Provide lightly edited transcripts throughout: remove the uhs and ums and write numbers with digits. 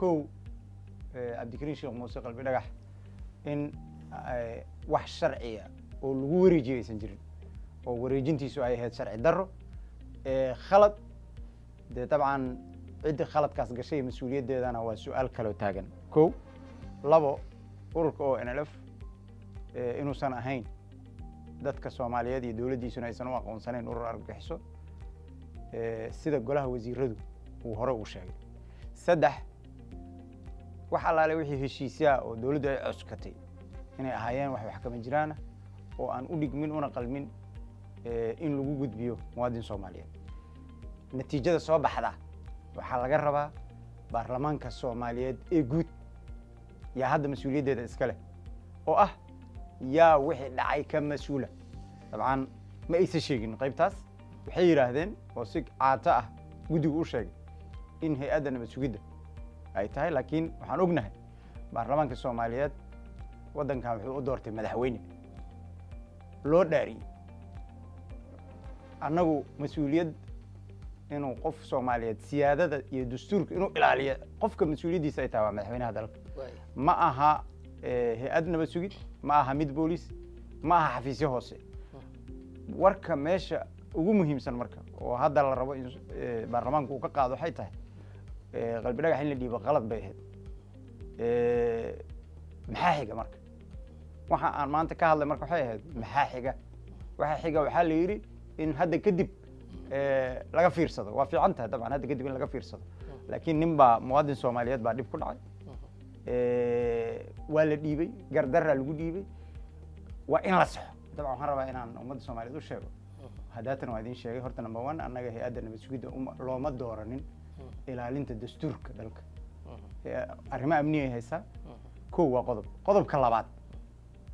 كو عبد الكريم شيخ موسى قلبي دغح إن wax sharciya oo lagu wareejiyaysan jirin oo wareejintiisu ay ahayd sharci darro khalad de tabcan cid khaladkaas gashay mas'uuliyadeedana waa su'aal kale taagan kow labo ururka oo NLF inuusan ahayn dadka Soomaaliyeed iyo dawladdiisuna aysan u aqoonsanayn urur argagixiso sida golaha wasiiradu uu hore u sheegay saddex waxa la leeyahay wixii heshiisya oo dawladdu ay cuskatay inay ahaayeen wax kama jiraan oo aan u dhigmin una qalmin in lagu gudbiyo muwaadin Soomaaliyeed natiijada soo baxda waxa laga rabaa baarlamaanka Soomaaliyeed ee guud yaa hadda mas'uuliyadeeda iska leh oo ah yaa wixii dhacay ka mas'uula dabcan ma aysan sheegin qaybtaas waxay yiraahdeen oo si caata ah gudigu u sheegay in hay'adda nabad sugidda ay tahay laakiin waxaan ognahay baarlamaanka Soomaaliyeed waddankan wuxuu u doortay madaxweyne loo dhaariyay annagu mas'uuliyad inuu qof Soomaaliyeed siyaadada iyo dastuurka inuu ilaaliyo qofka mas'uuliyadiisa ay tahay waa madaxweynaha dalka ma aha hay'ad nabad sugid ma aha mid booliis ma aha xafiisyo hoose warka meesha ugu muhiimsan marka oo hadda la rabo in baarlamaanku uu ka qaado waxay tahay qalbi dhagax in la dhiibo qalad bay ahayd maxaa xiga marka waxa aan maanta ka hadlay marka waxay ahayd maxaa xiga waxa la yiri in hadda kadib laga fiirsado waa fiican tahay dabcan hadda kadib in laga fiirsado laakiin ninba muwaadin Soomaaliyeed baa dib ku dhacay waa la dhiibay gardarra lagu dhiibay waa in la saxo dabcan waxaan rabaa inaan ummadda Soomaaliyeed u sheego haddaatan waa idin sheegay horta number 1 annaga hay'adda nabad sugidda looma dooranin ilaalinta dastuurka dalka arrimaha amniga ay haysaa kow waa qodobka labaad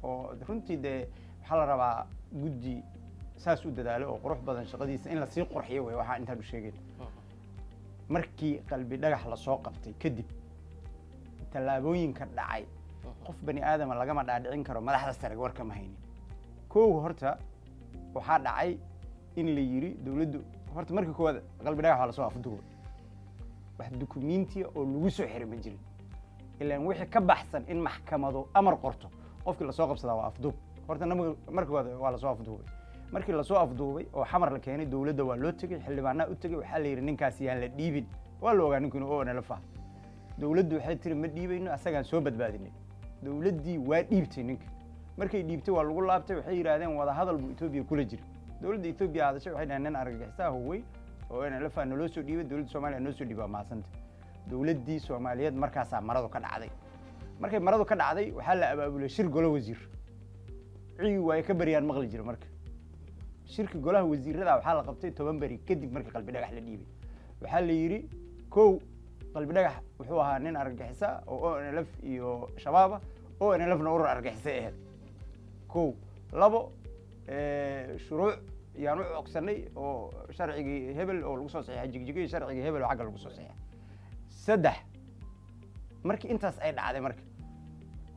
oo runtii de waxa la rabaa guddi saas u dadaalo oo qurux badan shaqadiisa in la sii qurxiyo way waxa inta u sheegay markii qalbi dhagax la soo qabtay kadib talaabooyinka dhacay qof bani aadam lagama dhaadhicin karo madaxda sare warka ma haynin kow horta waxa dhacay in la yiri dawladdu horta markii koowaad qalbi dhagax la soo afduubay wax dukumiinti oo lagu soo xiray ma jirin ilaa wixii ka baxsan in maxkamadu amar qorto qofkii la soo qabsadaa waa afduub horta markii koowaad waa la soo afduubay markii la soo afduubay oo xamar la keenay dawladda waa loo tagay xildhibaanada u tagay waxa la yiri ninkaas yaan la dhiibin waa la ogaa ninkuna oo NLF dawladdu waxay tiri ma dhiibayno asagaan soo badbaadinay dawladdii waa dhiibtay ninka markay dhiibtay waa lagu laabtay waxay yiraahdeen wada hadal buu Itoobiya kula jira dawladda Itoobiya hadashay waxay dhahneen argagixisada hooy oo NLF noo soo dhiibay dawladda Soomaaliya noo soo dhiibay maasanta dawladdii Soomaaliyeed markaas maradu ka dhacday markay maradu ka dhacday waxa la abaabulay shir golo wasiir way ka bariyaan maqli jira marka shirka golaha wasiirada waxa la qabtay 10 bari kadib markii qalbi dhagax la dhiibay waxa la yiri kow qalbi dhagax wuxuu ahaa nin argagixisa oo NLF iyo shabaab oo NLF-na urur argagixisa ahayd kow labo shuruuc yaanu cogsanay oo sharcigi hebel oo lagu soo saxay jigjigay sharcigi hebel oo xaq lagu soo saxay saddex markii intaas ay dhacday marka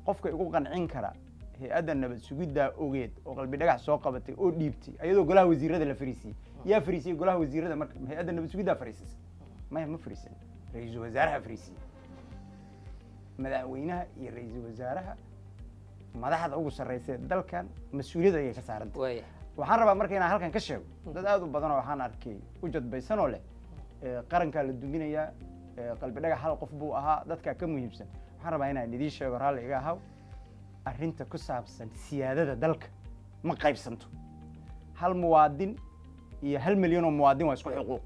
qofka igu qancin kara hay'adda nabad sugidda ogeed oo qalbi dhagax soo qabatay oo dhiibtay ayadoo golaha wasiirada la fariisiyay yaa fariisiyay golaha wasiirada marka hay'adda nabad sugidda fariisisay ma fariisin ra'iisul wasaaraha fariisiyay madaxweynaha iyo ra'iisul wasaaraha madaxda ugu sarreysay dalkan mas'uuliyad ay ka saarantay waxaan rabaa marka inaan halkan ka sheego dad aad u badan oo waxaan arkay u jadbaysan oo leh qaranka la duminaya qalbi dhagax hal qof buu ahaa dadka ka muhiimsan waxaan rabaa inaan idin sheego raali iga ahaw arrinta ku saabsan siyaadada dalka ma qaybsanto hal muwaadin iyo 1 milyan oo muwaadin waa isku xuquuq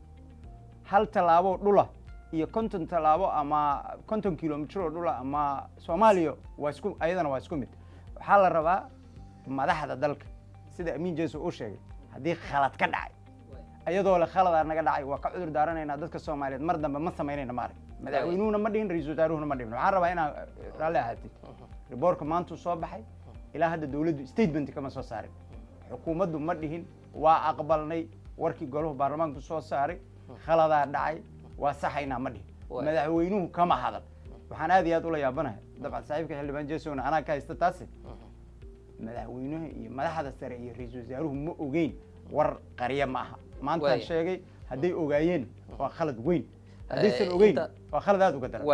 hal talaabo dhula iyo 50 talaabo ama 50 kilomitir oo dhula ama Soomaaliya waa isku ayadana waa isku mid waxa la rabaa madaxda dalka sida Amiin Jeeso oo sheegay hadii khalad ka dhacay ayadoo la khalad naga dhacay waa ka cudur daaranaynaa dadka Soomaaliyeed mar dambe ma sameynayna maarag madaxweynuhuna ma dhihin ra'iisul wasaaruhuna ma dhihin waxaan rabaa inaan raali ahaatid riboorka maanta soo baxay ilaa hadda dawladdu statement kama soo saarin xukuumaddu ma dhihin waa aqbalnay warkii golaha baarlamaanku soo saaray khaladaa dhacay waa saxayna ma dhihin madaxweynuhu kama hadal waxaan aad iyo aad u la yaabanahay dabcan saaxiibka xildhibaan Jeesona anaa ka haysta taas madaxweynuhu iyo madaxda sare iyo ra'iisul wasaaruhu ma ogeyn war qariya ma aha maanta sheegay haday ogaayeen waa khalad weyn hadaysan ogeyn waa khalad aad uga daran